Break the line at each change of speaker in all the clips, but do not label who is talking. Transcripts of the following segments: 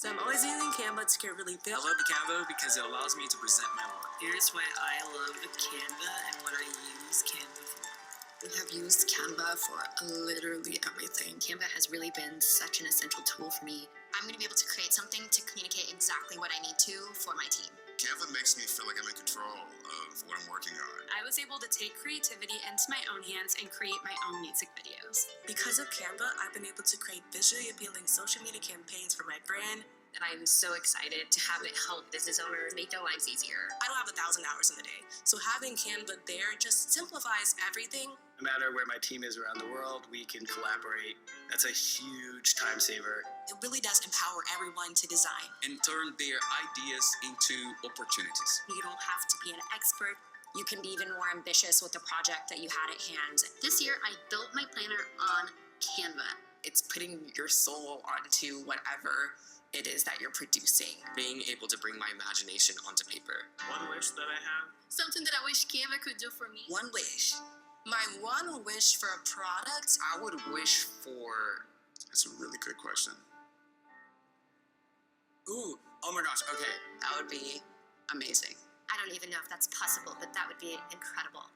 So I'm always using Canva to create really
I love the Canva because it allows me to present my work.
Here's why I love Canva and what I use Canva for.
We have used Canva for literally everything.
Canva has really been such an essential tool for me. I'm going to be able to create something to communicate exactly what I need to for my team.
Canva makes me feel like I'm in control of what I'm working on.
I was able to take creativity into my own hands and create my own music videos.
Because of Canva, I've been able to create visually appealing social media campaigns for my brand.
And I'm so excited to have it help business owners make their lives easier.
I don't have 1,000 hours in the day, so having Canva there just simplifies everything.
No matter where my team is around the world, we can collaborate. That's a huge time saver.
It really does empower everyone to design.
And turn their ideas into opportunities.
You don't have to be an expert. You can be even more ambitious with the project that you had at hand. This year, I built my planner on Canva.
It's putting your soul onto whatever it is that you're producing.
Being able to bring my imagination onto paper.
One wish that I have.
Something that I wish Canva could do for me.
One wish. My one wish for a product,
I would wish for...
That's a really good question.
Ooh, oh my gosh, okay.
that would be amazing.
I don't even know if that's possible, but that would be incredible.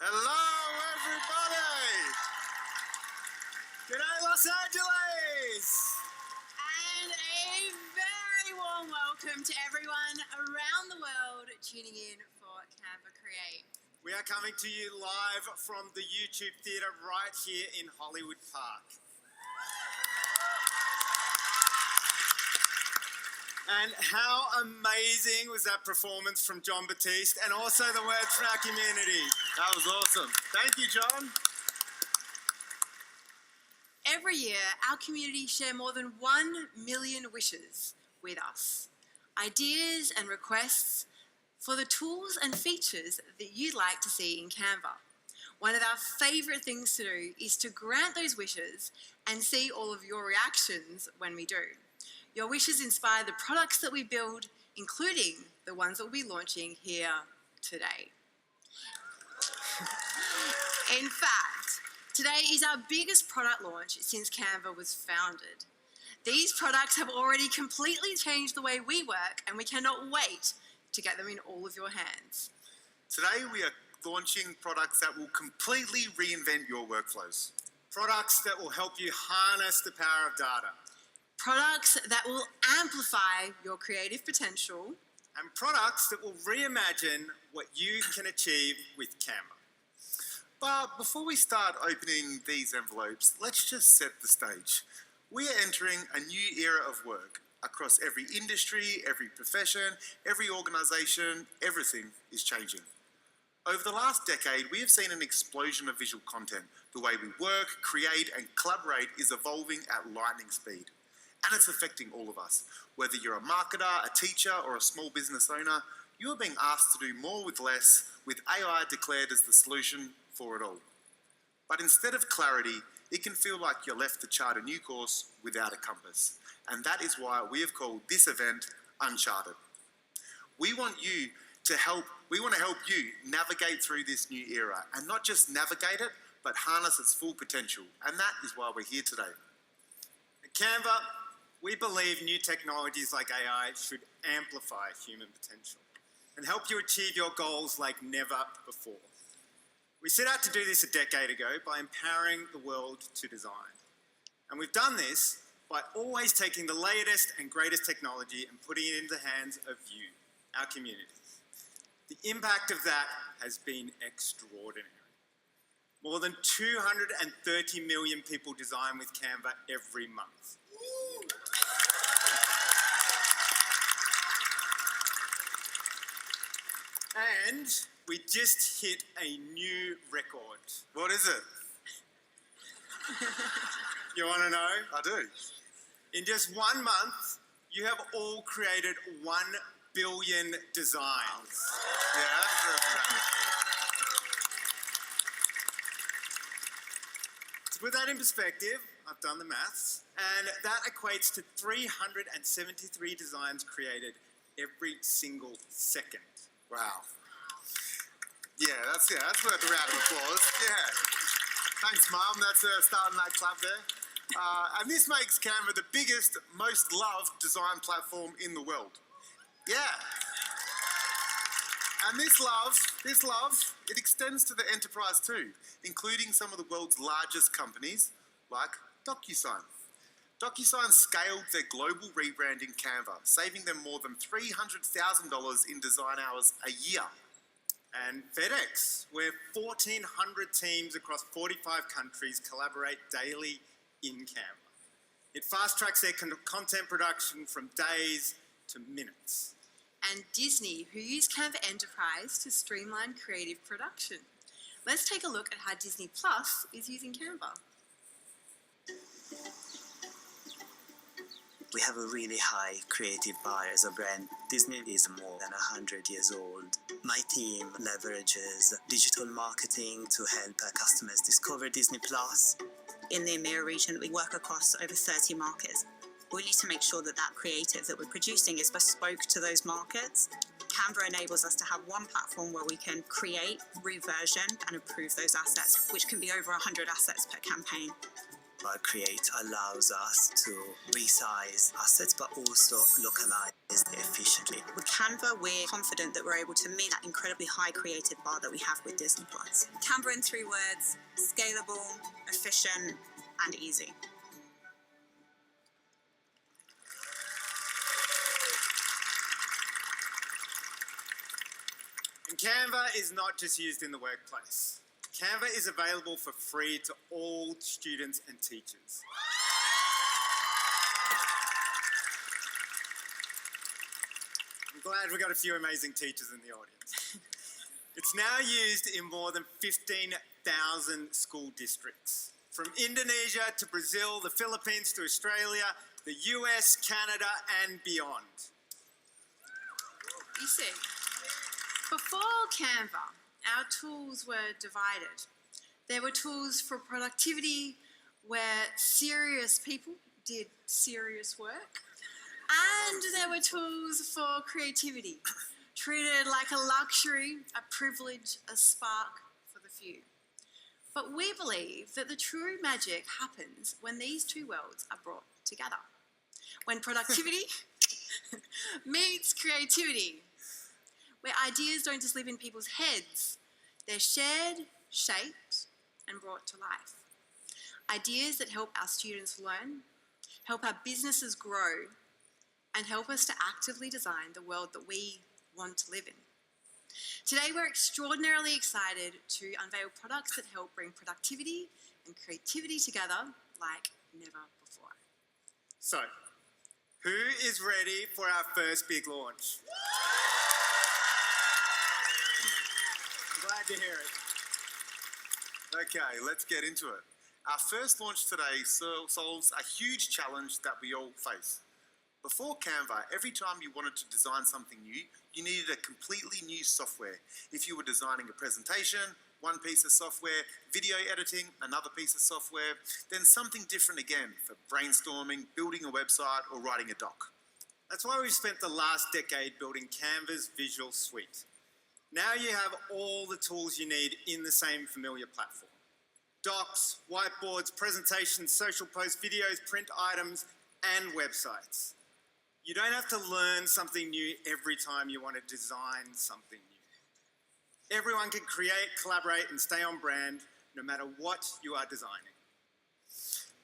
Hello, everybody! G'day, Los Angeles!
And a very warm welcome to everyone around the world tuning in for Canva Create.
We are coming to you live from the YouTube Theatre right here in Hollywood Park. And how amazing was that performance from John Batiste and also the words from our community. That was awesome. Thank you, John.
Every year, our community share more than 1 million wishes with us. Ideas and requests for the tools and features that you'd like to see in Canva. One of our favourite things to do is to grant those wishes and see all of your reactions when we do. Your wishes inspire the products that we build, including the ones that we'll be launching here today. In fact, today is our biggest product launch since Canva was founded. These products have already completely changed the way we work, and we cannot wait to get them in all of your hands.
Today we are launching products that will completely reinvent your workflows. Products that will help you harness the power of data.
Products that will amplify your creative potential.
And products that will reimagine what you can achieve with Canva. But before we start opening these envelopes, let's just set the stage. We are entering a new era of work. Across every industry, every profession, every organisation, everything is changing. Over the last decade, we have seen an explosion of visual content. The way we work, create and collaborate is evolving at lightning speed. And it's affecting all of us. Whether you're a marketer, a teacher or a small business owner, you are being asked to do more with less, with AI declared as the solution for it all. But instead of clarity, it can feel like you're left to chart a new course without a compass. And that is why we have called this event Uncharted. We want to help you navigate through this new era, and not just navigate it, but harness its full potential. And that is why we're here today.
At Canva, we believe new technologies like AI should amplify human potential and help you achieve your goals like never before. We set out to do this a decade ago by empowering the world to design. And we've done this by always taking the latest and greatest technology and putting it into the hands of you, our community. The impact of that has been extraordinary. More than 230 million people design with Canva every month. And we just hit a new record.
What is it?
You want to know?
I do.
In just 1 month, you have all created 1 billion designs.
Yeah, that's a
To put that in perspective, I've done the maths, and that equates to 373 designs created every single second.
wow. Yeah, that's worth a round of applause. Yeah. Thanks, Mum. That's starting that clap there. And this makes Canva the biggest, most loved design platform in the world. Yeah. And this love, it extends to the enterprise too, including some of the world's largest companies like DocuSign. DocuSign scaled their global rebrand in Canva, saving them more than $300,000 in design hours a year.
And FedEx, where 1,400 teams across 45 countries collaborate daily in Canva. It fast-tracks their content production from days to minutes.
And Disney, who use Canva Enterprise to streamline creative production. Let's take a look at how Disney Plus is using Canva.
We have a really high creative bar as a brand. Disney is more than 100 years old. My team leverages digital marketing to help customers discover Disney Plus.
In the EMEA region, we work across over 30 markets. We need to make sure that that creative that we're producing is bespoke to those markets. Canva enables us to have one platform where we can create, reversion, and approve those assets, which can be over 100 assets per campaign.
Create allows us to resize assets but also localize efficiently.
With Canva, we're confident that we're able to meet that incredibly high creative bar that we have with Disney Plus. Canva in 3 words: scalable, efficient, and easy.
And Canva is not just used in the workplace. Canva is available for free to all students and teachers. I'm glad we got a few amazing teachers in the audience. It's now used in more than 15,000 school districts. From Indonesia to Brazil, the Philippines to Australia, the US, Canada, and beyond.
You see, before Canva, our tools were divided. There were tools for productivity, where serious people did serious work. And there were tools for creativity, treated like a luxury, a privilege, a spark for the few. But we believe that the true magic happens when these 2 worlds are brought together. When productivity meets creativity, where ideas don't just live in people's heads, they're shared, shaped, and brought to life. Ideas that help our students learn, help our businesses grow, and help us to actively design the world that we want to live in. Today, we're extraordinarily excited to unveil products that help bring productivity and creativity together like never before.
So, who is ready for our first big launch? I'm glad to hear it.
Okay, let's get into it. Our first launch today solves a huge challenge that we all face. Before Canva, every time you wanted to design something new, you needed a completely new software. If you were designing a presentation, one piece of software, video editing, another piece of software, then something different again for brainstorming, building a website, or writing a doc.
That's why we've spent the last decade building Canva's visual suite. Now you have all the tools you need in the same familiar platform. Docs, whiteboards, presentations, social posts, videos, print items, and websites. You don't have to learn something new every time you want to design something new. Everyone can create, collaborate, and stay on brand no matter what you are designing.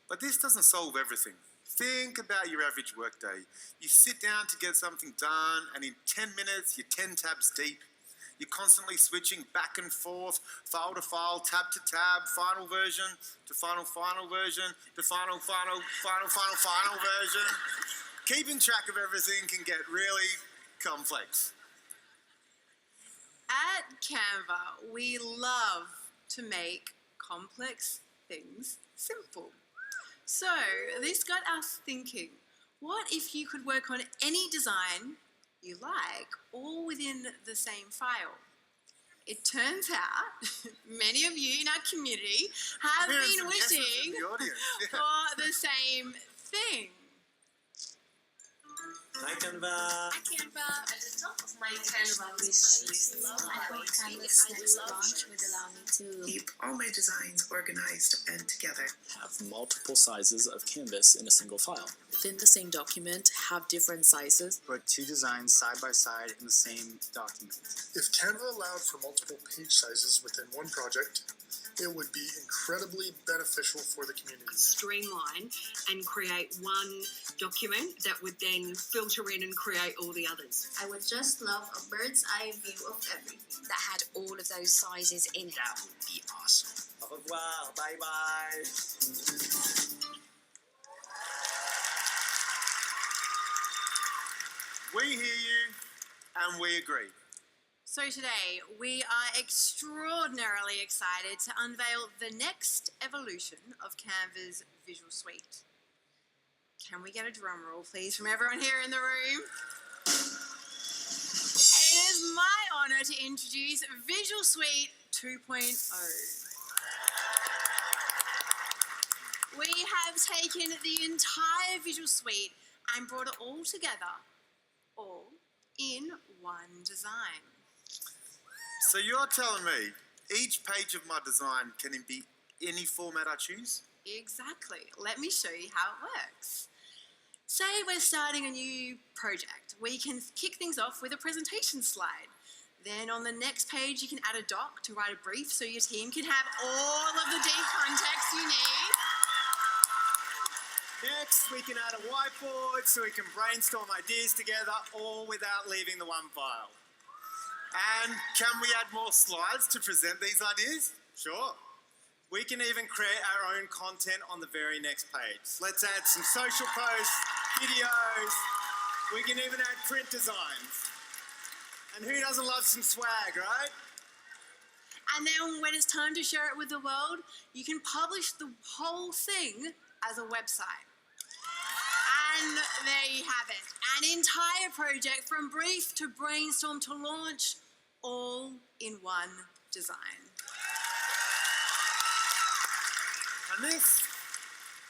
But this doesn't solve everything. Think about your average workday. You sit down to get something done, and in 10 minutes, you're 10 tabs deep. You're constantly switching back and forth, file to file, tab to tab, final version to final version to final version. Keeping track of everything can get really complex.
At Canva, we love to make complex things simple. So this got us thinking, what if you could work on any design you like, all within the same file? It turns out many of you in our community have been wishing for the same thing.
Hi Canva!
Hi, Canva.
At the top of my Canva wish list, I hope Canva's next launch would allow me to keep all my designs organized and together.
Have multiple sizes of canvas in a single file.
Within the same document, have different sizes.
Put two designs side by side in the same document.
If Canva allowed for multiple page sizes within one project, it would be incredibly beneficial for the community.
Streamline and create one document that would then filter in and create all the others.
I would just love a bird's eye view of everything
That had all of those sizes in it.
That would be awesome.
Au revoir, bye bye!
We hear you and we agree.
So today, we are extraordinarily excited to unveil the next evolution of Canva's visual suite. Can we get a drum roll, please, from everyone here in the room? It is my honor to introduce Visual Suite 2.0. We have taken the entire Visual Suite and brought it all together, all in one design.
So you're telling me each page of my design can be any format I choose?
Exactly. Let me show you how it works. Say we're starting a new project. We can kick things off with a presentation slide. Then on the next page, you can add a doc to write a brief so your team can have all of the deep context you need.
Next, we can add a whiteboard so we can brainstorm ideas together, all without leaving the one file.
And can we add more slides to present these ideas?
Sure. We can even create our own content on the very next page. Let's add some social posts, videos. We can even add print designs. And who doesn't love some swag, right?
And then when it's time to share it with the world, you can publish the whole thing as a website. And there you have it. An entire project from brief to brainstorm to launch, all in one design.
And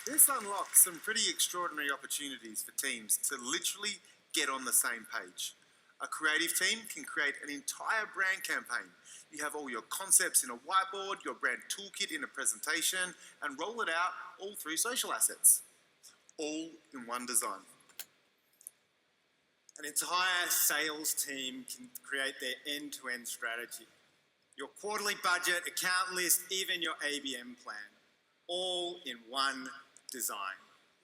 this unlocks some pretty extraordinary opportunities for teams to literally get on the same page. A creative team can create an entire brand campaign. You have all your concepts in a whiteboard, your brand toolkit in a presentation, and roll it out all through social assets. All in one design.
An entire sales team can create their end-to-end strategy. Your quarterly budget, account list, even your ABM plan, all in one design.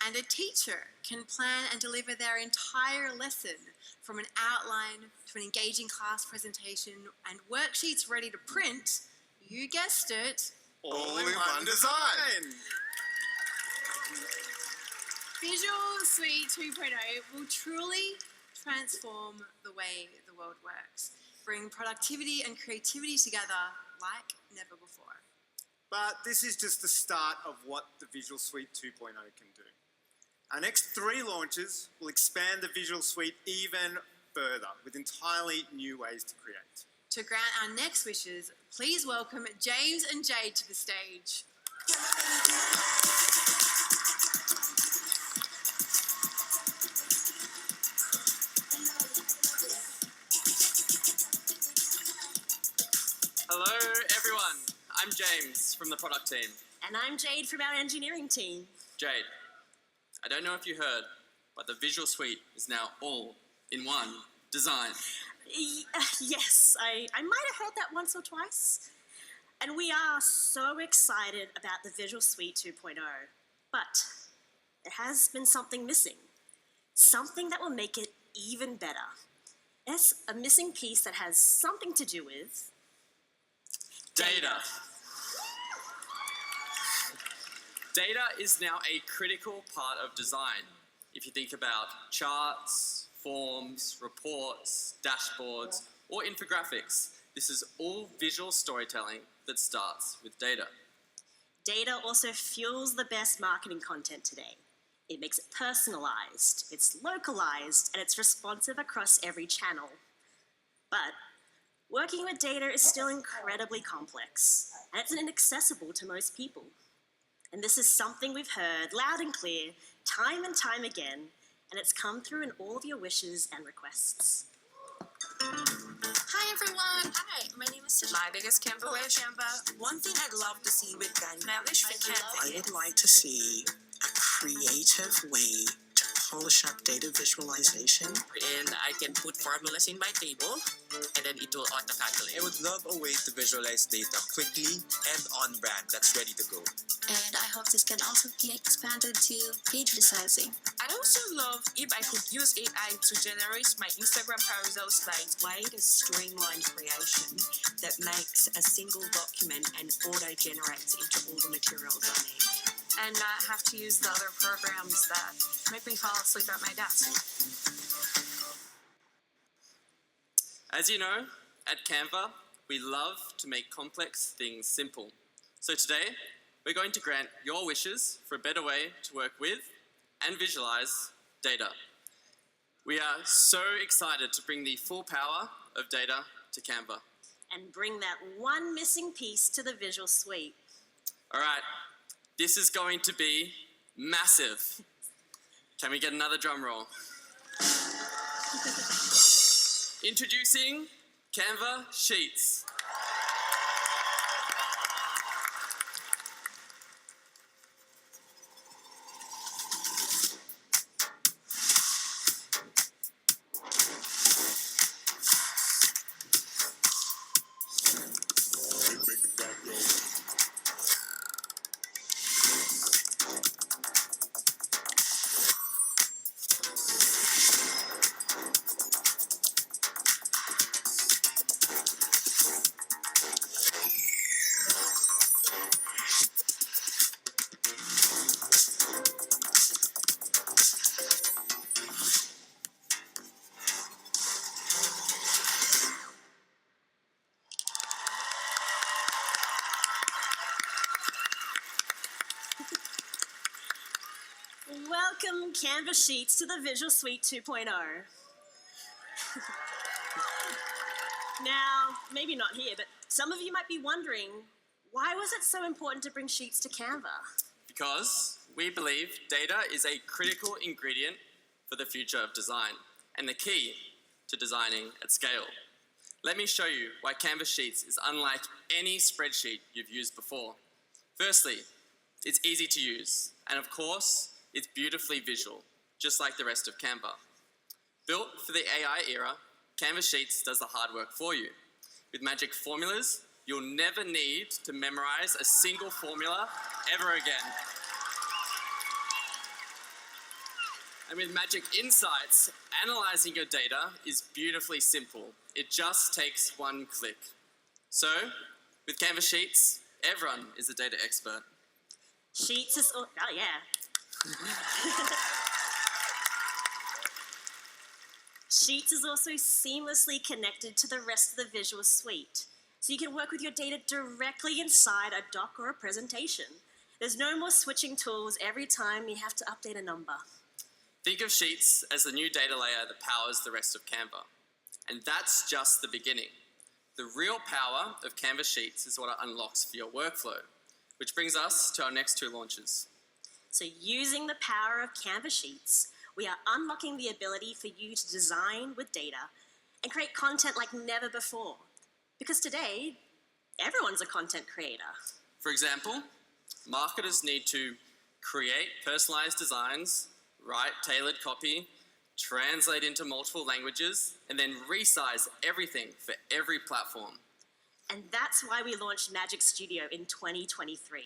And a teacher can plan and deliver their entire lesson from an outline to an engaging class presentation and worksheets ready to print, you guessed it,
all in one design.
Visual Suite 2.0 will truly transform the way the world works, bring productivity and creativity together like never before.
But this is just the start of what the Visual Suite 2.0 can do. Our next 3 launches will expand the Visual Suite even further with entirely new ways to create.
To grant our next wishes, please welcome James and Jade to the stage.
Hello everyone, I'm James from the product team.
And I'm Jade from our engineering team.
Jade, I don't know if you heard, but the Visual Suite is now all in one design.
Yes, I might have heard that once or twice. And we are so excited about the Visual Suite 2.0. But there has been something missing. Something that will make it even better. It's a missing piece that has something to do with
Data. Data is now a critical part of design. If you think about charts, forms, reports, dashboards, or infographics, this is all visual storytelling that starts with data.
Data also fuels the best marketing content today. It makes it personalized, it's localized, and it's responsive across every channel. But working with data is still incredibly complex, and it's inaccessible to most people. And this is something we've heard loud and clear, time and time again, and it's come through in all of your wishes and requests.
Hi everyone! Hi, my name is Tisha. My biggest Canva wish. One thing I'd love to see with Canva. My wish for Canva.
I would like to see a creative way to polish up data visualization.
And I can put formulas in my table, and then it will auto-calculate.
I would love a way to visualize data quickly and on brand that's ready to go.
And I hope this can also be expanded to page resizing.
I'd also love if I could use AI to generate my Instagram carousel slides.
Way to streamline creation that makes a single document and auto-generates into all the materials I need.
And not have to use the other programs that make me fall asleep at my desk.
As you know, at Canva, we love to make complex things simple. So today, we're going to grant your wishes for a better way to work with and visualize data. We are so excited to bring the full power of data to Canva.
And bring that one missing piece to the visual suite.
All right, this is going to be massive. Can we get another drum roll? Introducing Canva Sheets.
Welcome Canva Sheets to the Visual Suite 2.0. Now, maybe not here, but some of you might be wondering, why was it so important to bring Sheets to Canva?
Because we believe data is a critical ingredient for the future of design and the key to designing at scale. Let me show you why Canva Sheets is unlike any spreadsheet you've used before. Firstly, it's easy to use, and of course, it's beautifully visual, just like the rest of Canva. Built for the AI era, Canva Sheets does the hard work for you. With magic formulas, you'll never need to memorize a single formula ever again. And with magic insights, analyzing your data is beautifully simple. It just takes one click. So, with Canva Sheets, everyone is a data expert.
Sheets is, oh yeah. Sheets is also seamlessly connected to the rest of the visual suite. So you can work with your data directly inside a doc or a presentation. There's no more switching tools every time you have to update a number.
Think of Sheets as the new data layer that powers the rest of Canva. And that's just the beginning. The real power of Canva Sheets is what it unlocks for your workflow, which brings us to our next two launches.
So using the power of Canva Sheets, we are unlocking the ability for you to design with data and create content like never before. Because today, everyone's a content creator.
For example, marketers need to create personalized designs, write tailored copy, translate into multiple languages, and then resize everything for every platform.
And that's why we launched Magic Studio in 2023,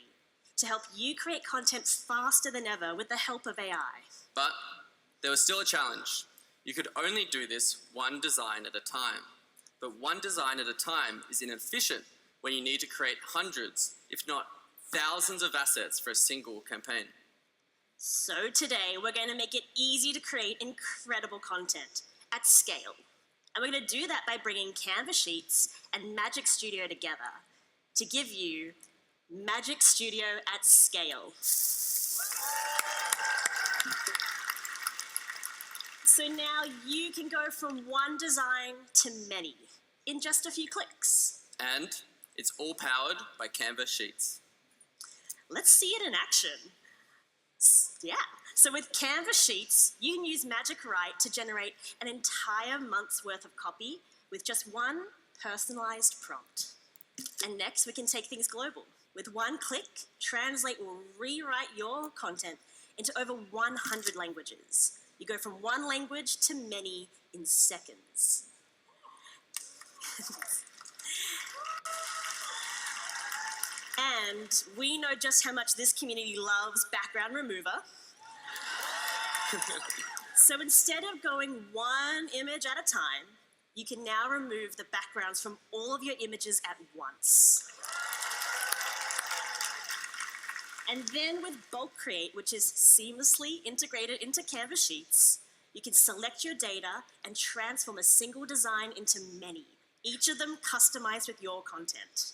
to help you create content faster than ever with the help of AI.
But there was still a challenge. You could only do this one design at a time. But one design at a time is inefficient when you need to create hundreds, if not thousands of assets for a single campaign.
So today, we're going to make it easy to create incredible content at scale. And we're going to do that by bringing Canva Sheets and Magic Studio together to give you Magic Studio at scale. So now you can go from one design to many in just a few clicks.
And it's all powered by Canva Sheets.
Let's see it in action. Yeah, so with Canva Sheets, you can use Magic Write to generate an entire month's worth of copy with just one personalized prompt. And next, we can take things global. With one click, Translate will rewrite your content into over 100 languages. You go from one language to many in seconds. And we know just how much this community loves background remover. So instead of going one image at a time, you can now remove the backgrounds from all of your images at once. And then with Bulk Create, which is seamlessly integrated into Canva Sheets, you can select your data and transform a single design into many, each of them customized with your content.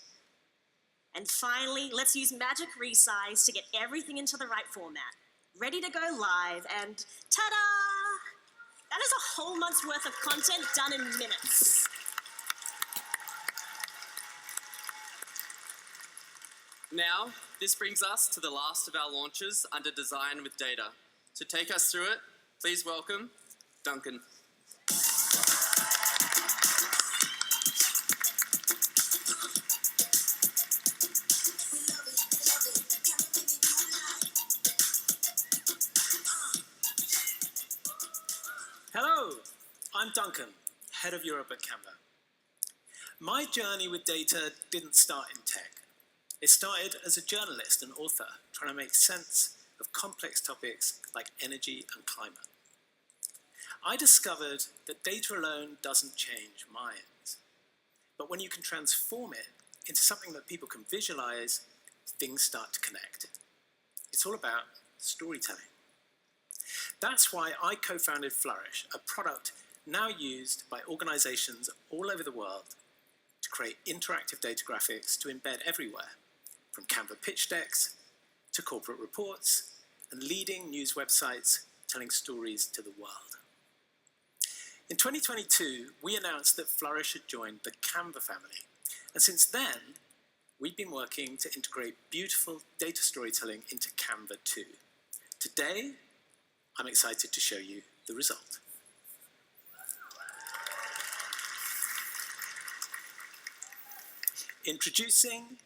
And finally, let's use Magic Resize to get everything into the right format. Ready to go live, and ta-da! That is a whole month's worth of content done in minutes.
Now, this brings us to the last of our launches under Design with Data. To take us through it, please welcome Duncan.
Hello, I'm Duncan, Head of Europe at Canva. My journey with data didn't start in tech. It started as a journalist and author, trying to make sense of complex topics like energy and climate. I discovered that data alone doesn't change minds. But when you can transform it into something that people can visualize, things start to connect. It's all about storytelling. That's why I co-founded Flourish, a product now used by organizations all over the world to create interactive data graphics to embed everywhere, from Canva pitch decks to corporate reports and leading news websites telling stories to the world. In 2022, we announced that Flourish had joined the Canva family, and since then, we've been working to integrate beautiful data storytelling into Canva too. Today, I'm excited to show you the result. Introducing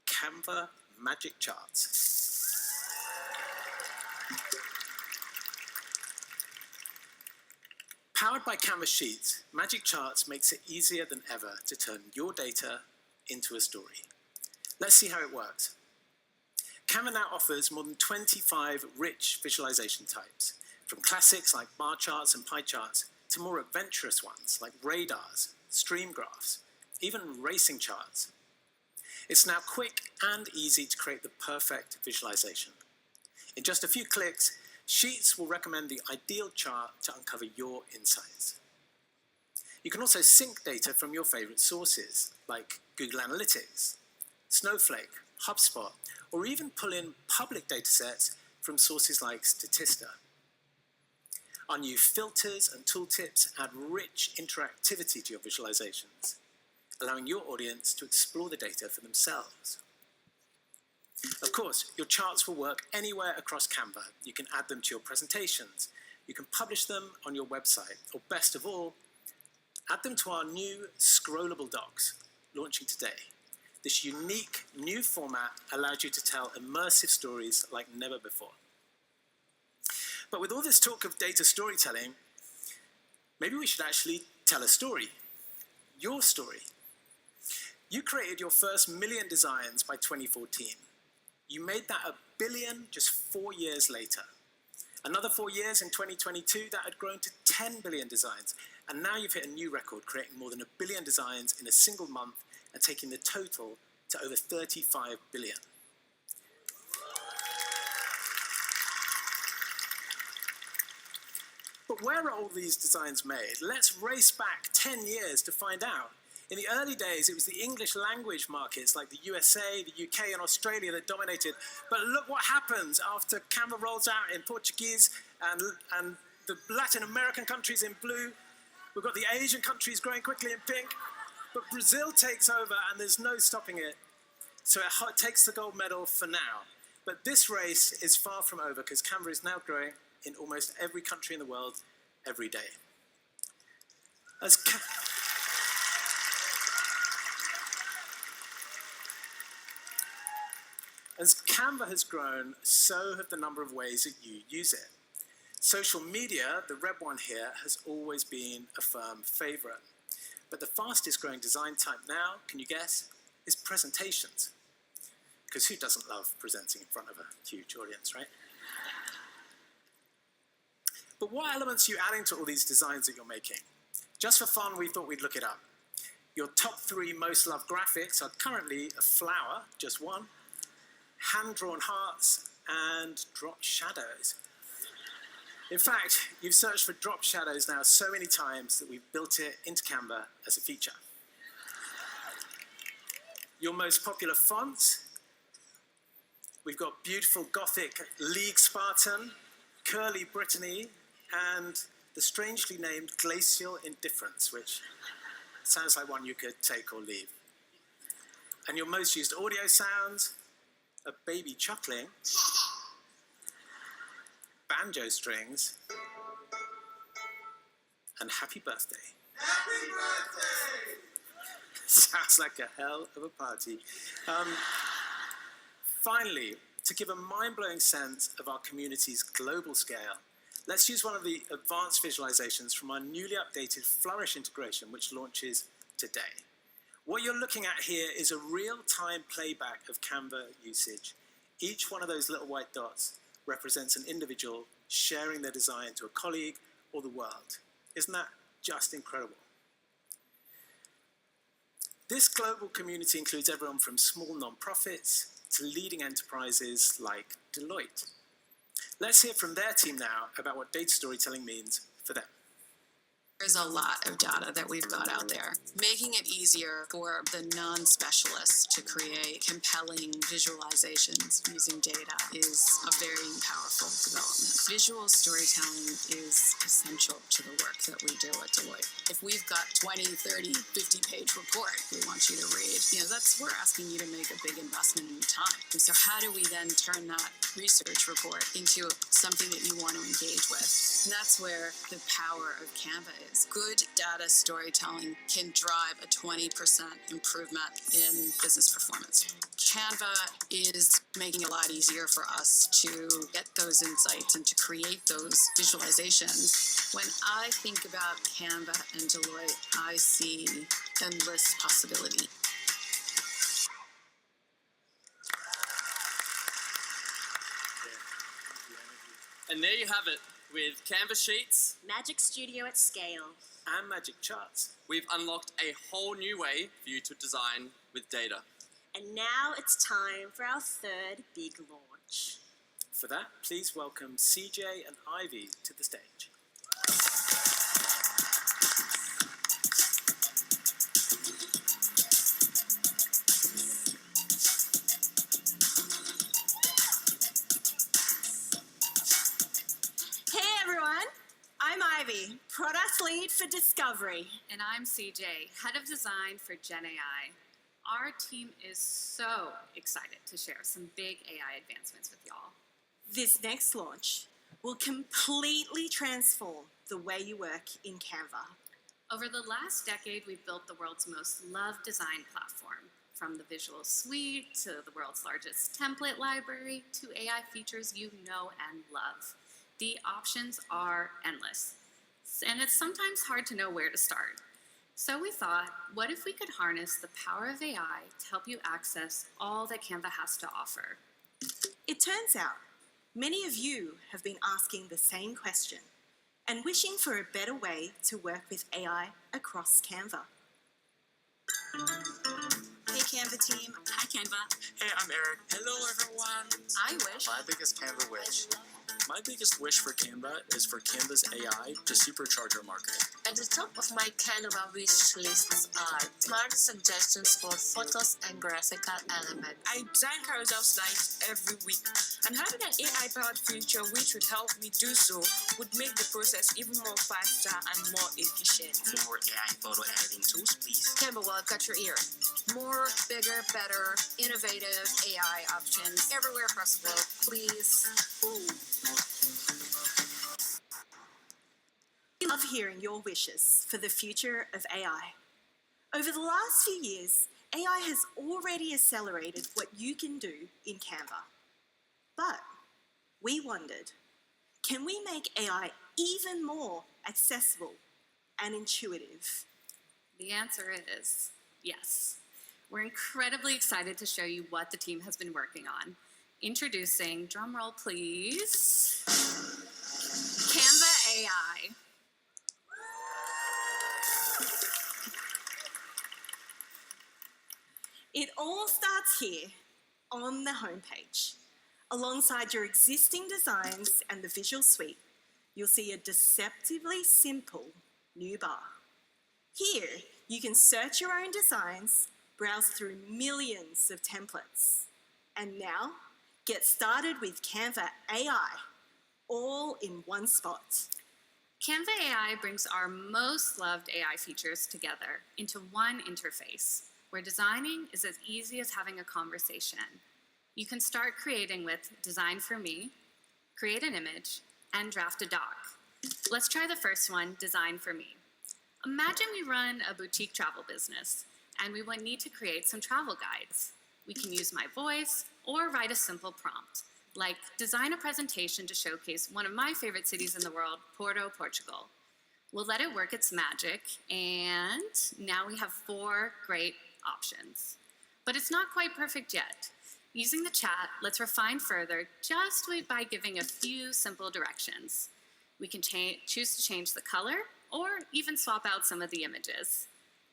Canva Magic Charts. Powered by Canva Sheets, Magic Charts makes it easier than ever to turn your data into a story. Let's see how it works. Canva now offers more than 25 rich visualization types, from classics like bar charts and pie charts to more adventurous ones like radars, stream graphs, even racing charts. It's now quick and easy to create the perfect visualization. In just a few clicks, Sheets will recommend the ideal chart to uncover your insights. You can also sync data from your favorite sources like Google Analytics, Snowflake, HubSpot, or even pull in public datasets from sources like Statista. Our new filters and tooltips add rich interactivity to your visualizations, allowing your audience to explore the data for themselves. Of course, your charts will work anywhere across Canva. You can add them to your presentations. You can publish them on your website, or best of all, add them to our new scrollable docs, launching today. This unique new format allows you to tell immersive stories like never before. But with all this talk of data storytelling, maybe we should actually tell a story. Your story. You created your first million designs by 2014. You made that 1 billion just 4 years later. Another 4 years in 2022, that had grown to 10 billion designs. And now you've hit a new record, creating more than 1 billion designs in a single month and taking the total to over 35 billion. But where are all these designs made? Let's race back 10 years to find out. In the early days, it was the English language markets like the USA, the UK, and Australia that dominated. But look what happens after Canva rolls out in Portuguese and the Latin American countries in blue. We've got the Asian countries growing quickly in pink. But Brazil takes over, and there's no stopping it. So it takes the gold medal for now. But this race is far from over, because Canva is now growing in almost every country in the world every day. As Canva has grown, so have the number of ways that you use it. Social media, the red one here, has always been a firm favorite. But the fastest growing design type now, can you guess, is presentations. Because who doesn't love presenting in front of a huge audience, right? But what elements are you adding to all these designs that you're making? Just for fun, we thought we'd look it up. Your top 3 most loved graphics are currently a flower, just one, hand-drawn hearts, and drop shadows. In fact, you've searched for drop shadows now so many times that we've built it into Canva as a feature. Your most popular fonts, we've got beautiful Gothic League Spartan, Curly Brittany, and the strangely named Glacial Indifference, which sounds like one you could take or leave. And your most used audio sounds, a baby chuckling, banjo strings, and happy birthday. Happy birthday! Sounds like a hell of a party. Finally, to give a mind-blowing sense of our community's global scale, let's use one of the advanced visualizations from our newly updated Flourish integration, which launches today. What you're looking at here is a real-time playback of Canva usage. Each one of those little white dots represents an individual sharing their design to a colleague or the world. Isn't that just incredible? This global community includes everyone from small nonprofits to leading enterprises like Deloitte. Let's hear from their team now about what data storytelling means for them.
There's a lot of data that we've got out there. Making it easier for the non-specialists to create compelling visualizations using data is a very powerful development. Visual storytelling is essential to the work that we do at Deloitte. If we've got 20, 30, 50-page report we want you to read, we're asking you to make a big investment in your time. And so how do we then turn that research report into something that you want to engage with? And that's where the power of Canva is. Good data storytelling can drive a 20% improvement in business performance. Canva is making it a lot easier for us to get those insights and to create those visualizations. When I think about Canva and Deloitte, I see endless possibility.
And there you have it. With Canva Sheets,
Magic Studio at scale,
and Magic Charts,
we've unlocked a whole new way for you to design with data.
and now it's time for our 3rd big launch.
For that, please welcome CJ and Ivy to the stage.
Hey everyone, I'm Ivy, Product Lead for Discovery.
And I'm CJ, Head of Design for GenAI. Our team is so excited to share some big AI advancements with y'all.
This next launch will completely transform the way you work in Canva.
Over the last decade, we've built the world's most loved design platform. From the Visual Suite to the world's largest template library to AI features you know and love. The options are endless, and it's sometimes hard to know where to start. So we thought, what if we could harness the power of AI to help you access all that Canva has to offer?
It turns out, many of you have been asking the same question. and wishing for a better way to work with AI across Canva.
Hey Canva team.
Hi, Canva.
Hey, I'm Eric. Hello, everyone.
I wish.
My biggest Canva wish. My biggest wish for Canva is for Canva's AI to supercharge our marketing.
At the top of my Canva wish lists are smart suggestions for photos and graphical elements.
I design carousel slides every week, and having an AI-powered feature which would help me do so would make the process even more faster and more efficient.
More AI photo editing tools, please.
Canva, well, I've got your ear. More, bigger, better, innovative AI options everywhere across the globe, please.
We love hearing your wishes for the future of AI. Over the last few years, AI has already accelerated what you can do in Canva. But we wondered, can we make AI even more accessible and intuitive?
The answer is yes. We're incredibly excited to show you what the team has been working on. Introducing, drumroll please, Canva AI.
It all starts here on the homepage. Alongside your existing designs and the visual suite, you'll see a deceptively simple new bar. Here, you can search your own designs, browse through millions of templates, and now get started with Canva AI, all in one spot.
Canva AI brings our most loved AI features together into one interface, where designing is as easy as having a conversation. You can start creating with Design for Me, create an image, and draft a doc. Let's try the first one, Design for Me. Imagine we run a boutique travel business, and we would need to create some travel guides. We can use my voice or write a simple prompt, like design a presentation to showcase one of my favorite cities in the world, Porto, Portugal. We'll let it work its magic, and now we have 4 great options. But it's not quite perfect yet. Using the chat, let's refine further just by giving a few simple directions. We can choose to change the color or even swap out some of the images.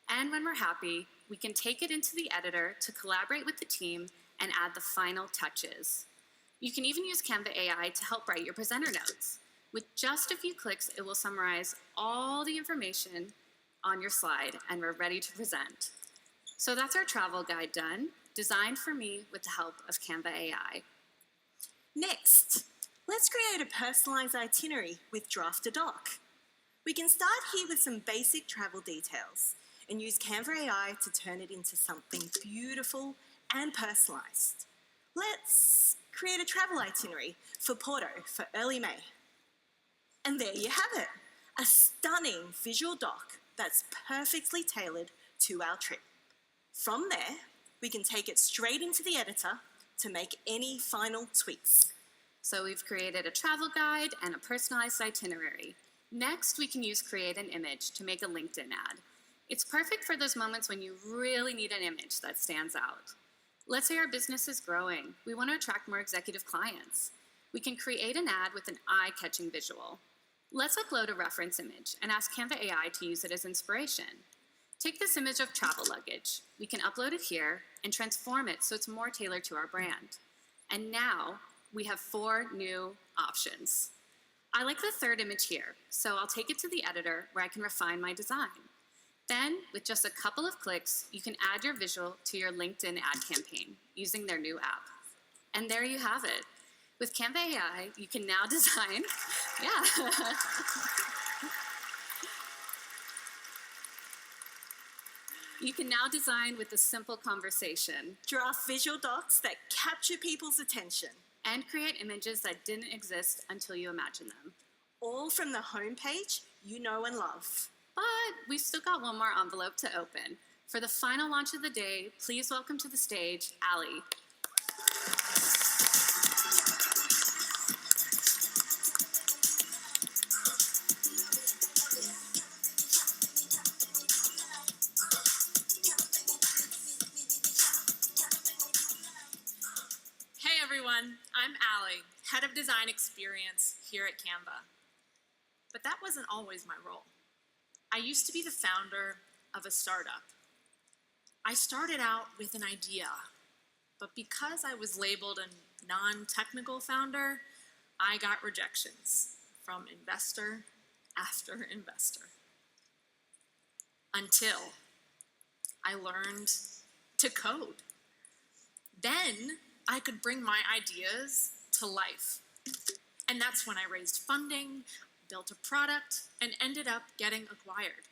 And when we're happy, we can take it into the editor to collaborate with the team and add the final touches. You can even use Canva AI to help write your presenter notes. With just a few clicks, it will summarize all the information on your slide, and we're ready to present. So that's our travel guide done, designed for me with the help of Canva AI.
Next, let's create a personalized itinerary with Draft a Doc. We can start here with some basic travel details and use Canva AI to turn it into something beautiful and personalized. Let's create a travel itinerary for Porto for early May. And there you have it, a stunning visual doc that's perfectly tailored to our trip. From there, we can take it straight into the editor to make any final tweaks.
So we've created a travel guide and a personalized itinerary. Next, we can use Create an Image to make a LinkedIn ad. It's perfect for those moments when you really need an image that stands out. Let's say our business is growing. We want to attract more executive clients. We can create an ad with an eye-catching visual. Let's upload a reference image and ask Canva AI to use it as inspiration. Take this image of travel luggage. We can upload it here and transform it so it's more tailored to our brand. And now we have 4 new options. I like the third image here, so I'll take it to the editor where I can refine my design. Then, with just a couple of clicks, you can add your visual to your LinkedIn ad campaign using their new app. And there you have it. With Canva AI, you can now design, You can now design with a simple conversation.
Draft visual docs that capture people's attention.
And create images that didn't exist until you imagined them.
All from the homepage you know and love.
But we've still got one more envelope to open. For the final launch of the day, please welcome to the stage, Ali.
Hey everyone, I'm Ali, Head of Design Experience here at Canva.
But that wasn't always my role. I used to be the founder of a startup. I started out with an idea, but because I was labeled a non-technical founder, I got rejections from investor after investor. Until I learned to code. Then I could bring my ideas to life. And that's when I raised funding, built a product, and ended up getting acquired.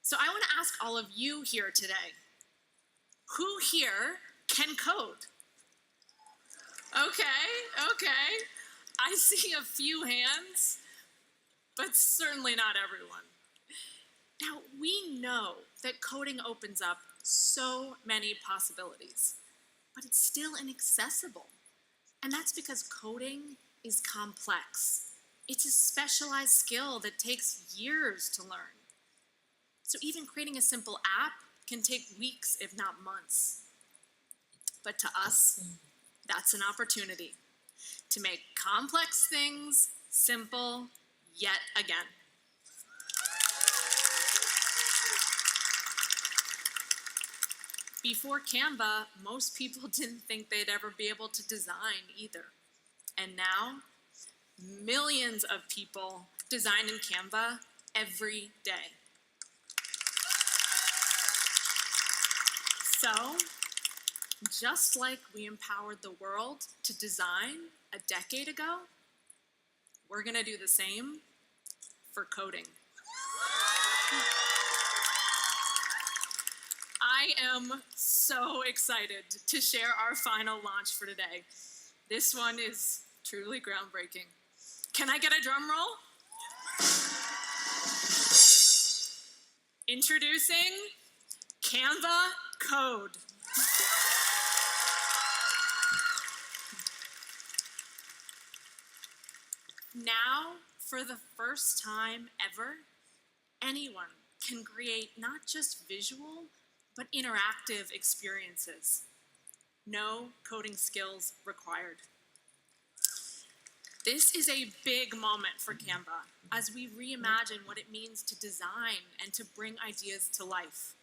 So I want to ask all of you here today, who here can code? Okay. I see a few hands, but certainly not everyone. Now, we know that coding opens up so many possibilities, but it's still inaccessible. And that's because coding is complex. It's a specialized skill that takes years to learn. So even creating a simple app can take weeks, if not months. But to us, that's an opportunity to make complex things simple yet again. Before Canva, most people didn't think they'd ever be able to design either. And now, millions of people design in Canva every day. So, just like we empowered the world to design a decade ago, we're gonna do the same for coding. I am so excited to share our final launch for today. This one is truly groundbreaking. Can I get a drum roll? Introducing Canva Code. Now, for the first time ever, anyone can create not just visual, but interactive experiences. No coding skills required. This is a big moment for Canva as we reimagine what it means to design and to bring ideas to life.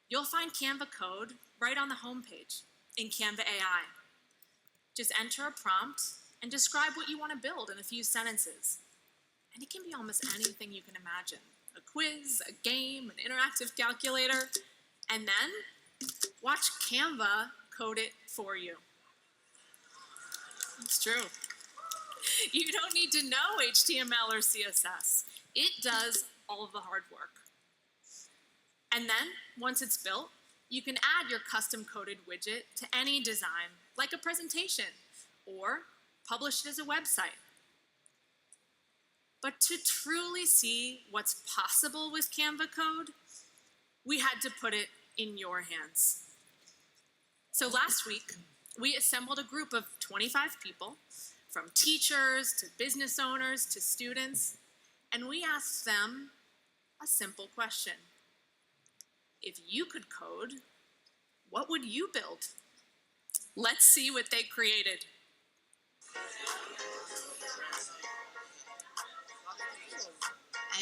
You'll find Canva Code right on the homepage in Canva AI. Just enter a prompt and describe what you want to build in a few sentences. And it can be almost anything you can imagine. A quiz, a game, an interactive calculator, and then watch Canva code it for you. It's true. You don't need to know HTML or CSS. It does all of the hard work. And then, once it's built, you can add your custom-coded widget to any design, like a presentation, or publish it as a website. But to truly see what's possible with Canva Code, we had to put it in your hands. So last week, we assembled a group of 25 people, from teachers to business owners to students, and we asked them a simple question. If you could code, what would you build? Let's see what they created.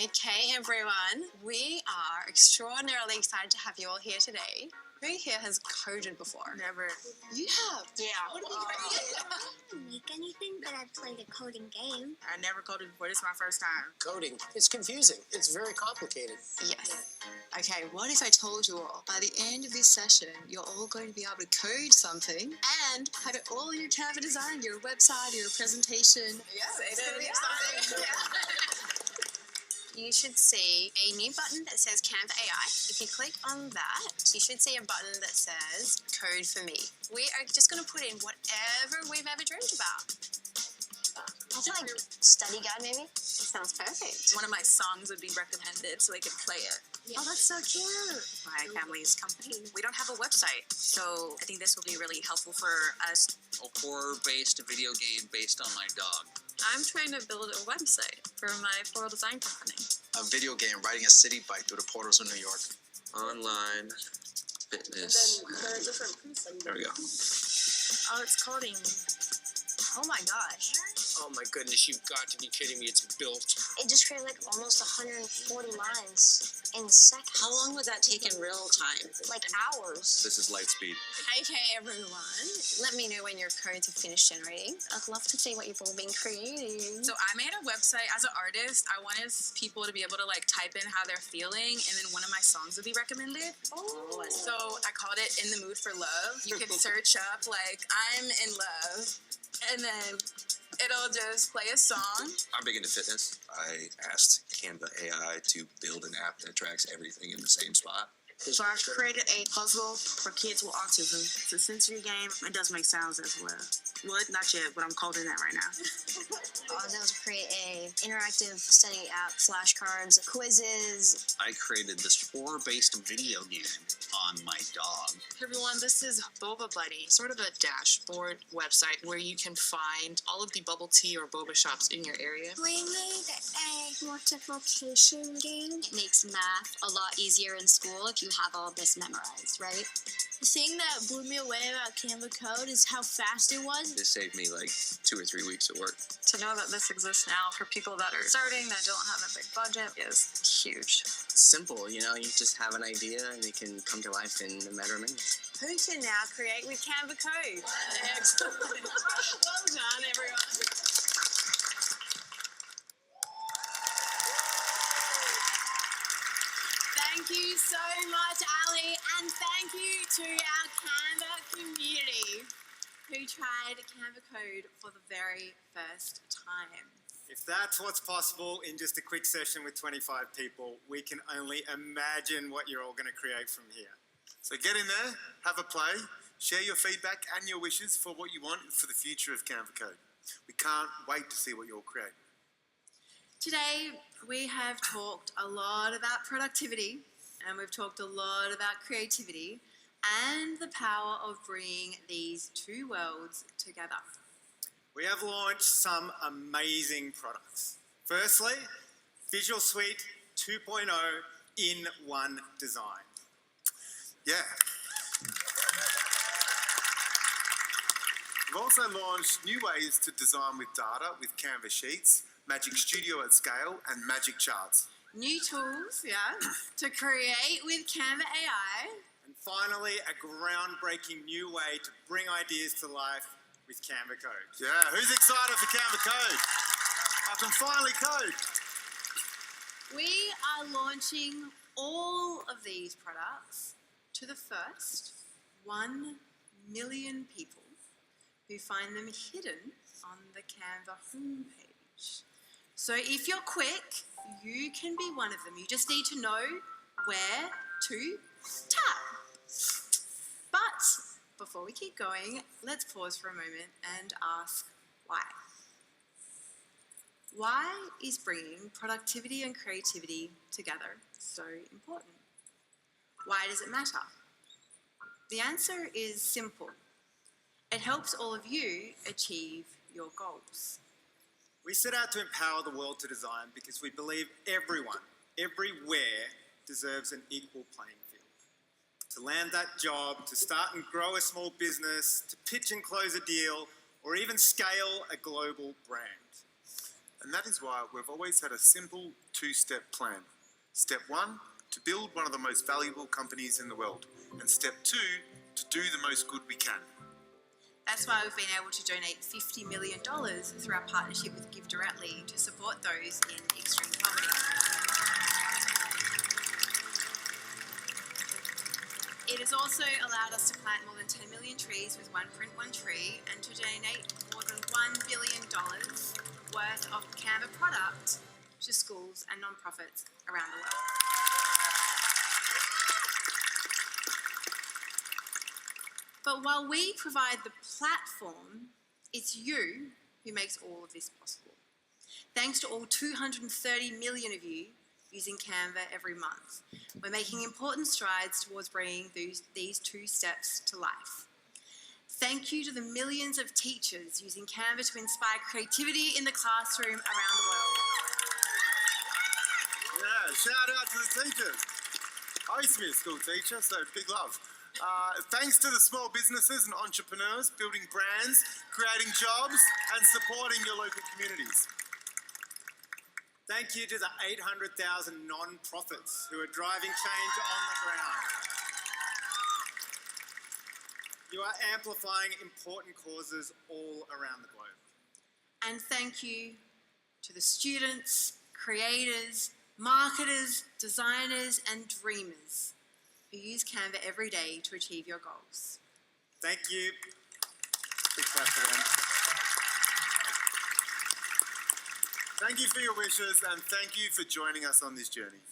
Okay, everyone, we are extraordinarily excited to have you all here today. Who here has coded before? Never. You have? Yeah. What have you created?
I didn't make anything, but I played a coding game.
I never coded before. This is my first time.
Coding. It's confusing. It's very complicated.
Yes. Okay, what if I told you all, by the end of this session, you're all going to be able to code something and have it all in your Canva design, your website, your presentation.
Yes,
it's going to be exciting.
You should see a new button that says Canva AI. If you click on that, you should see a button that says Code for Me. We are just going to put in whatever we've ever dreamed about. I feel like study guide maybe? Sounds perfect.
One of my songs would be recommended so I could play it.
Yeah. Oh, that's so cute.
My family's company. We don't have a website, so I think this will be really helpful for us.
A horror-based video game based on my dog.
I'm trying to build a website for my floral design company.
A video game, riding a city bike through the portals of New York.
Online fitness.
And then there are different proofs.
There we go.
Oh, it's coding.
Oh my gosh.
Oh my goodness, you've got to be kidding me. It's built.
It just created like almost 140 lines in seconds.
How long would that take in real time?
Like hours.
This is Lightspeed.
Okay, everyone. Let me know when your codes have finished generating. I'd love to see what you've all been creating.
So I made a website as an artist. I wanted people to be able to like type in how they're feeling, and then one of my songs would be recommended.
Oh.
So I called it "In the Mood for Love." You can search up like "I'm in love," and then it'll just play a song.
I'm big into fitness. I asked Canva AI to build an app that tracks everything in the same spot.
So I've created a puzzle for kids with autism. It's a sensory game. It does make sounds as well. Well, not yet, but I'm coding that right now.
I was able to create a interactive study app, flashcards, quizzes.
I created this horror-based video game on my dog.
Hey everyone, this is Boba Buddy, sort of a dashboard website where you can find all of the bubble tea or boba shops in your area.
We made a multiplication game. It makes math a lot easier in school if you have all this memorized, right?
The thing that blew me away about Canva Code is how fast it was.
This saved me like 2 or 3 weeks at work.
To know that this exists now for people that are starting, that don't have a big budget, is huge.
It's simple, you know, you just have an idea and it can come to life in a matter of minutes.
Who can now create with Canva Code? Excellent. Well done, everyone. Thank you so much, Ali, and thank you to our Canva community who tried Canva Code for the very first time.
If that's what's possible in just a quick session with 25 people, we can only imagine what you're all going to create from here.
So get in there, have a play, share your feedback and your wishes for what you want for the future of Canva Code. We can't wait to see what you'll create.
Today, we have talked a lot about productivity, and we've talked a lot about creativity and the power of bringing these two worlds together.
We have launched some amazing products. Firstly, Visual Suite 2.0 in one design.
Yeah. We've also launched new ways to design with data with Canva Sheets, Magic Studio at scale, and Magic Charts.
New tools, yeah, to create with Canva AI.
And finally, a groundbreaking new way to bring ideas to life with Canva Code.
Yeah, who's excited for Canva Code? I can finally code.
We are launching all of these products to the first 1 million people who find them hidden on the Canva homepage. So if you're quick, you can be one of them. You just need to know where to tap. But before we keep going, let's pause for a moment and ask why. Why is bringing productivity and creativity together so important? Why does it matter? The answer is simple. It helps all of you achieve your goals.
We set out to empower the world to design because we believe everyone, everywhere, deserves an equal playing field. To land that job, to start and grow a small business, to pitch and close a deal, or even scale a global brand.
And that is why we've always had a simple two-step plan. Step 1, to build one of the most valuable companies in the world. And step 2, to do the most good we can.
That's why we've been able to donate $50 million through our partnership with Give Directly to support those in extreme poverty. It has also allowed us to plant more than 10 million trees with One Print, One Tree, and to donate more than $1 billion worth of Canva product to schools and nonprofits around the world. But while we provide the platform, it's you who makes all of this possible. Thanks to all 230 million of you using Canva every month, we're making important strides towards bringing these two steps to life. Thank you to the millions of teachers using Canva to inspire creativity in the classroom around the world.
Yeah, shout out to the teachers. I used to be a school teacher, so big love. Thanks to the small businesses and entrepreneurs building brands, creating jobs, and supporting your local communities.
Thank you to the 800,000 non-profits who are driving change on the ground. You are amplifying important causes all around the globe.
And thank you to the students, creators, marketers, designers, and dreamers who use Canva every day to achieve your goals.
Thank you. Big clap for them.
Thank you for your wishes and thank you for joining us on this journey.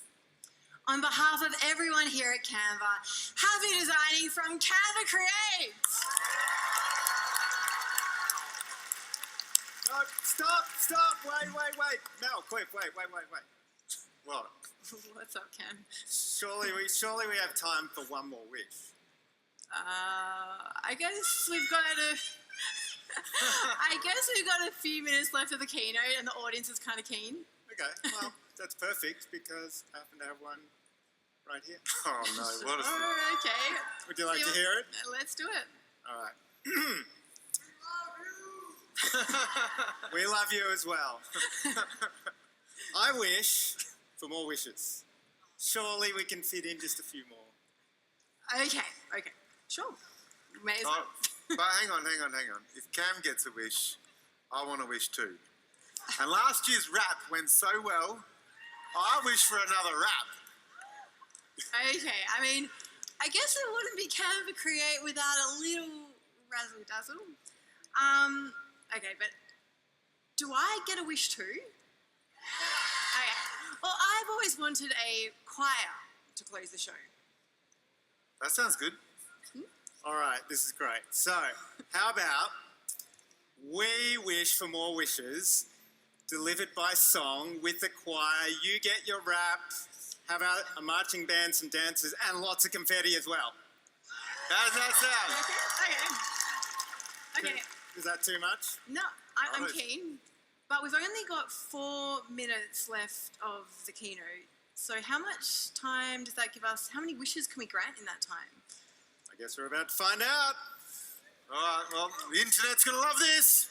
On behalf of everyone here at Canva, happy designing from Canva Creates!
No, stop, wait. Mel, quick, wait. What?
What's up, Ken?
Surely we have time for one more wish.
I guess we've got a few minutes left of the keynote and the audience is kind of keen.
Okay, well, that's perfect because I happen to have one right here.
Oh no, what a...
Oh, okay.
Would you like to hear it?
Let's do it.
All right. We love you as well. I wish for more wishes. Surely we can fit in just a few more.
Okay, sure. May as well.
But hang on. If Cam gets a wish, I want a wish too. And last year's rap went so well, I wish for another rap.
Okay, I mean, I guess it wouldn't be Canva Create without a little razzle dazzle. Okay, but do I get a wish too? Okay. Well, I've always wanted a choir to close the show.
That sounds good.
All right, this is great. So, how about we wish for more wishes delivered by song with the choir. You get your rap. How about a marching band, some dancers, and lots of confetti as well? How does that sound?
Okay.
Is that too much?
No, I'm keen. But we've only got 4 minutes left of the keynote. So how much time does that give us? How many wishes can we grant in that time?
I guess we're about to find out. All right, well, the internet's going to love this.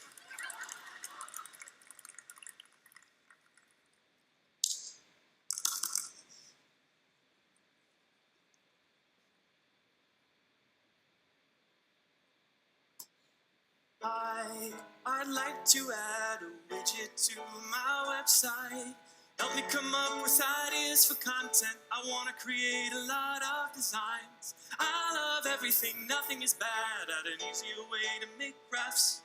I'd like to add a widget to my website. Help me come up with ideas for content. I want to create a lot of designs. I love everything, nothing is bad. Add an easier way to make graphs.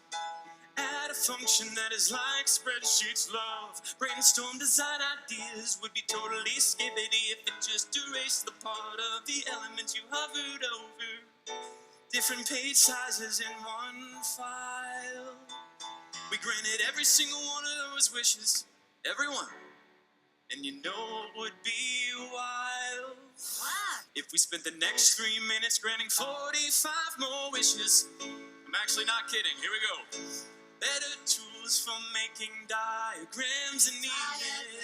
Add a function that is like spreadsheets love. Brainstorm design ideas would be totally skibbity if it just erased the part of the elements you hovered over. Different page sizes in one file. We granted every single one of those wishes. Every one. And you know it would be wild if we spent the next 3 minutes granting 45 more wishes. I'm actually not kidding. Here we go. Better tools for making diagrams and needed.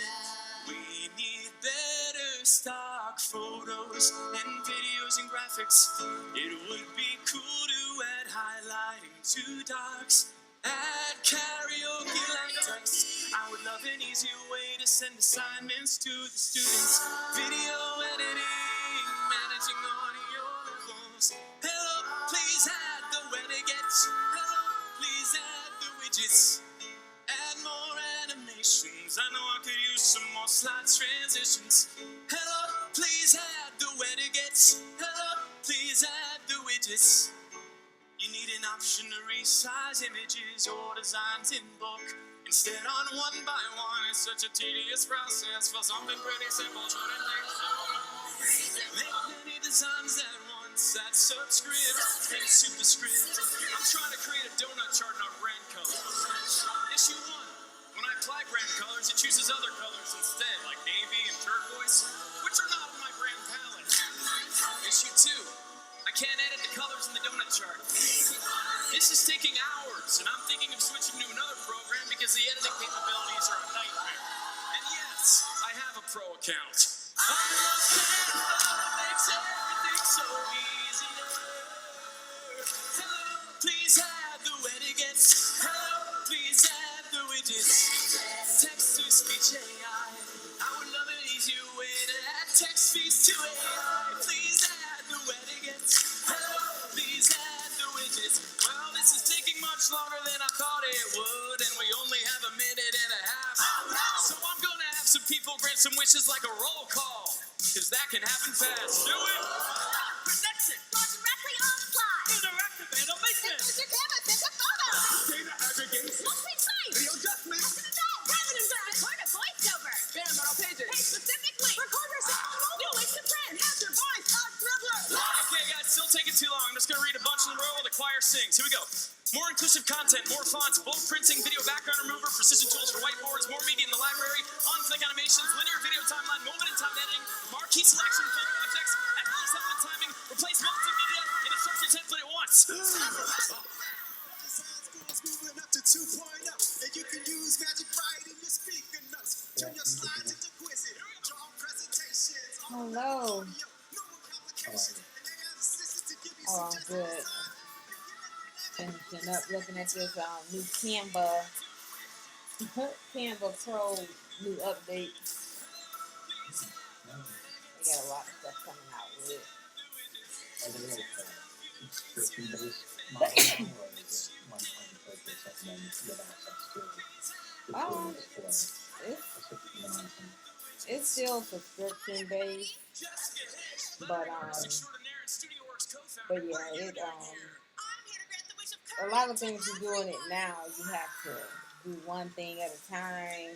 We need better stock photos and videos and graphics. It would be cool to add highlighting to docs. Add karaoke like text. I would love an easier way to send assignments to the students. Video editing, managing audio levels. Hello, please add the renegades. Hello, please add the widgets. Add more animations. I know I could use some more slides, transitions. Hello, please add the renegades. Hello, please add the widgets. You need an option to resize images or designs in bulk. Instead on one by one, it's such a tedious process for something pretty simple. Make many designs at once, add subscript and superscript. I'm trying to create a donut chart in our brand colors. Issue 1, when I apply brand colors, it chooses other colors instead, like navy and turquoise, which are not on my brand palette. Issue 2, I can't edit the colors in the donut chart. This is taking hours, and I'm thinking of switching to another program because the editing capabilities are a nightmare. And yes, I have a pro account. I love Canva, makes everything so easy. practice text-to-speech AI. I would love an easier way to add text feeds to AI. Please add the etiquettes. Hello, please add the widgets. Well, this is taking much longer than I thought it would, and we only have a minute and a half. So I'm gonna have some people grant some wishes like a roll call, cause that can happen fast. Do it! Connection!
Go directly on the fly.
Interactive animation!
Use your camera, send a photo.
Data aggregation!
Multi-site.
Video adjustment!
Resident record a voiceover.
Bands on all pages!
Pay specifically. Record yourself on mobile. New ways to print. Answer voice on Thriller.
Okay, guys, still taking too long. I'm just gonna read a bunch in a row while the choir sings. Here we go. More inclusive content, more fonts, bulk printing, video background remover, precision tools for whiteboards, more media in the library, on-click animations, linear video timeline, moment in time editing, marquee selection, photo objects, effortless element timing, replace multimedia in a structured template at once.
Moving up to 2.0, and you can use Magic Write in your speaker notes. Turn your slides into quizzes, draw presentations.
Hello. Oh, good. Finishing up looking at this new Canva Pro new update. They got a lot of stuff coming out with it. It's still subscription based, but yeah, it a lot of things you're doing it now, you have to do one thing at a time.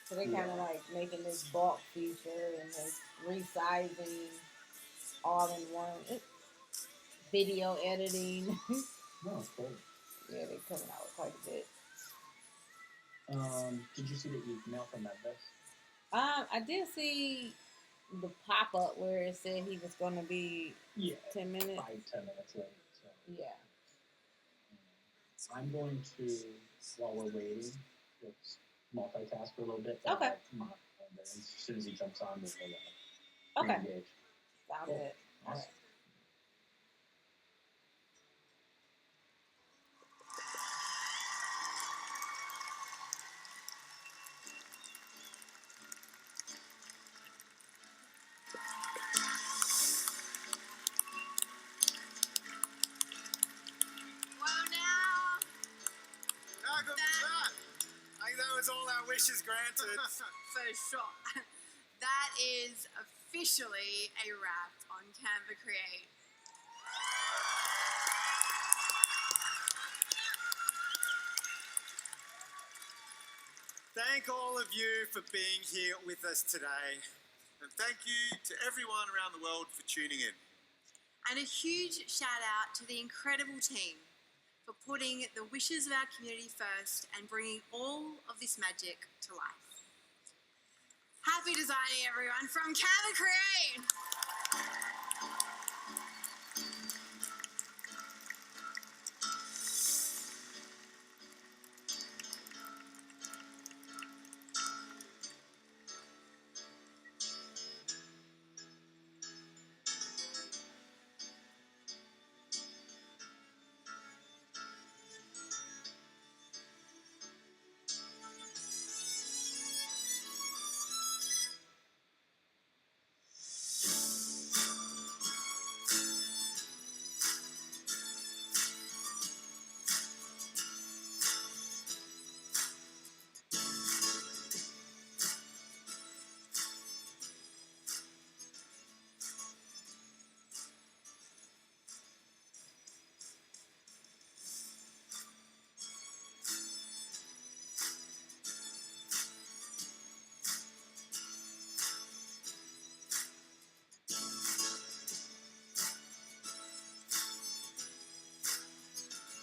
So they're kind of like making this bulk feature and this resizing all in one. Video editing.
No, cool.
Yeah, they're coming out with quite a bit.
Did you see the email from Memphis?
I did see the pop-up where it said he was going to be 10 minutes.
5-10 minutes late. So.
Yeah.
I'm going to, while we're waiting, just multitask for a little bit.
Okay.
As soon as he jumps on, we'll
okay.
engage.
Sounds good. All right.
All our wishes granted.
For sure. That is officially a wrap on Canva Create.
Thank all of you for being here with us today.
And thank you to everyone around the world for tuning in.
And a huge shout out to the incredible team for putting the wishes of our community first and bringing all of this magic to life. Happy designing, everyone, from Canva Create!